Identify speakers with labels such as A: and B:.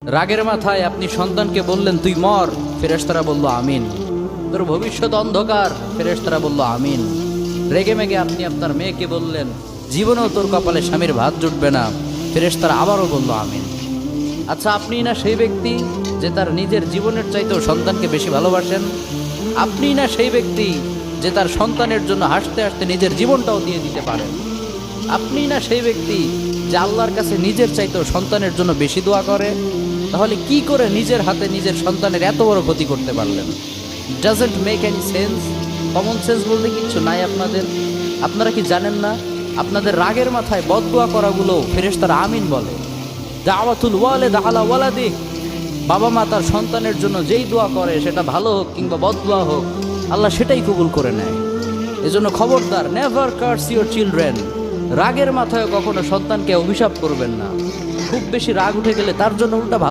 A: রাগের মাথায় আপনি সন্তানকে বললেন তুই মর, ফেরেশতারা বলল আমিন। তোর ভবিষ্যৎ অন্ধকার, ফেরেশতারা বলল আমিন। রেগে মেগে আপনি আপনার মেয়েকে বললেন জীবনেও তোর কপালে স্বামীর ভাত জুটবে না, ফেরেশতারা আবারও বলল আমিন। আচ্ছা, আপনি না সেই ব্যক্তি যে তার নিজের জীবনের চাইতেও সন্তানকে বেশি ভালোবাসেন? আপনি না সেই ব্যক্তি যে তার সন্তানের জন্য হাসতে হাসতে নিজের জীবনটাও দিয়ে দিতে পারেন? আপনি না সেই ব্যক্তি যে আল্লাহর কাছে নিজের চাইতেও সন্তানের জন্য বেশি দোয়া করে? তাহলে কি করে নিজের হাতে নিজের সন্তানের এত বড় ক্ষতি করতে পারলেন? Doesn't make any sense. Common sense বলতে কিচ্ছু নাই আপনাদের? আপনারা কি জানেন না আপনাদের রাগের মাথায় বদদোয়া করাগুলো ফেরেশতারা আমিন বলে? দাওয়াতুল ওয়ালিদ আলা ওয়ালাদি, বাবা মা তার সন্তানের জন্য যেই দোয়া করে সেটা ভালো হোক কিংবা বদদোয়া হোক, আল্লাহ সেটাই কবুল করে নেয়। এজন্য খবরদার, নেভার কার্স ইউর চিলড্রেন। রাগের মাথায় কখনো সন্তানকে অভিশাপ করবেন না। খুব বেশি রাগ উঠে গেলে তার জন্য উল্টা